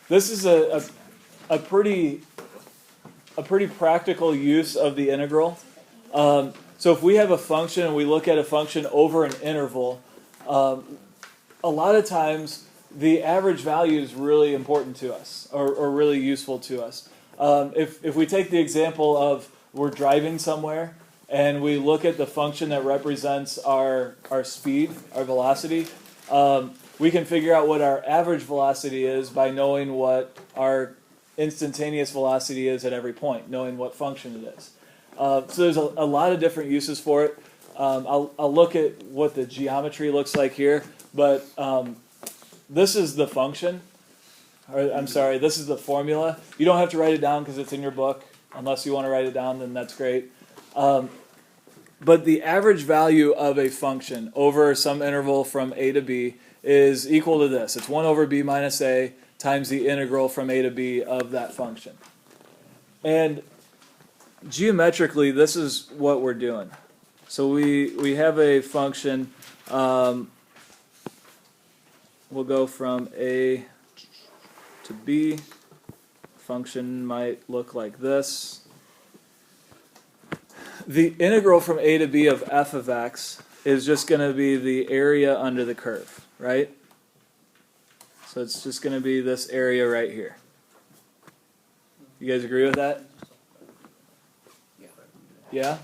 This is a pretty practical use of the integral. So if we have a function and we look at a function over an interval, a lot of times the average value is really important to us or really useful to us. If we take the example of we're driving somewhere and we look at the function that represents our speed, our velocity, we can figure out what our average velocity is by knowing what our instantaneous velocity is at every point, knowing what function it is. So there's a lot of different uses for it. I'll look at what the geometry looks like here, but this is the function. This is the formula. You don't have to write it down because it's in your book. Unless you want to write it down, then that's great. But the average value of a function over some interval from a to b is equal to this. It's 1 over b minus a times the integral from a to b of that function. And geometrically, this is what we're doing. So we have a function. We'll go from a to b. Function might look like this. The integral from a to b of f of x is just going to be the area under the curve, right? So it's just going to be this area right here. You guys agree with that? Yeah?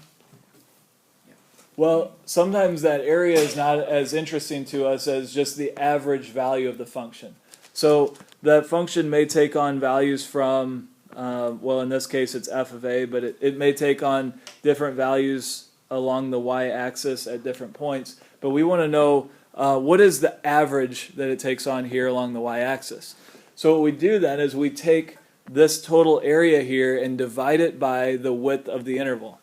Well, sometimes that area is not as interesting to us as just the average value of the function. So that function may take on values from, well, in this case it's f of a, but it may take on different values along the y-axis at different points. But we want to know what is the average that it takes on here along the y-axis. So what we do then is we take this total area here and divide it by the width of the interval.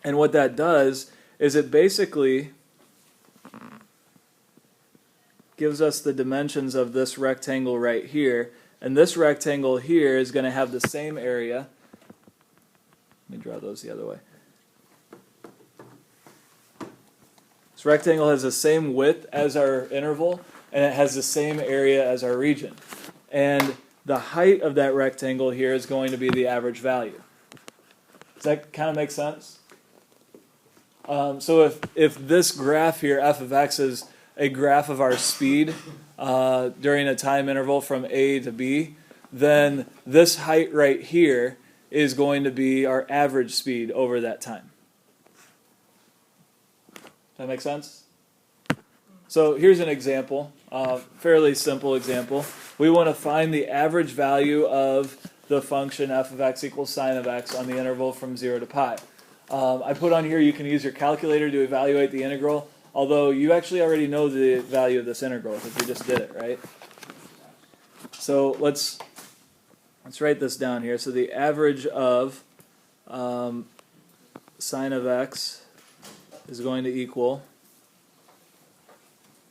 And what that does is it basically gives us the dimensions of this rectangle right here. And this rectangle here is going to have the same area. Let me draw those the other way. This rectangle has the same width as our interval, and it has the same area as our region. And the height of that rectangle here is going to be the average value. Does that kind of make sense? So if this graph here, f of x, is a graph of our speed during a time interval from a to b, then this height right here is going to be our average speed over that time. Does that make sense? So here's an example, fairly simple example. We want to find the average value of the function f of x equals sine of x on the interval from 0 to pi. I put on here you can use your calculator to evaluate the integral, although you actually already know the value of this integral because we just did it, right? So let's write this down here. So the average of sine of x is going to equal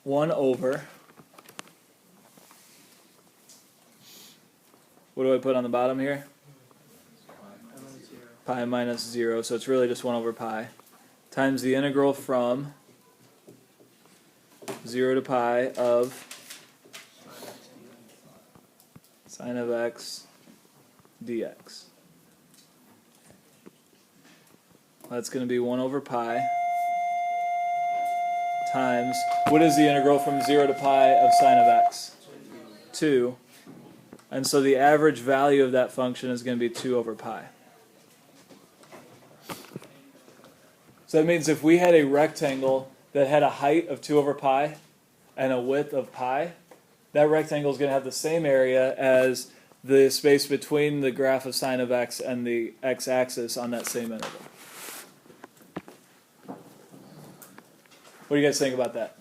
1 over, what do I put on the bottom here? Pi minus 0, so it's really just 1 over pi, times the integral from 0 to pi of sine of x dx. That's going to be 1 over pi times, what is the integral from 0 to pi of sine of x? 2. And so the average value of that function is going to be 2 over pi. So that means if we had a rectangle that had a height of 2 over pi and a width of pi, that rectangle is going to have the same area as the space between the graph of sine of x and the x-axis on that same interval. What do you guys think about that?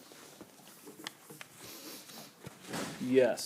Yes.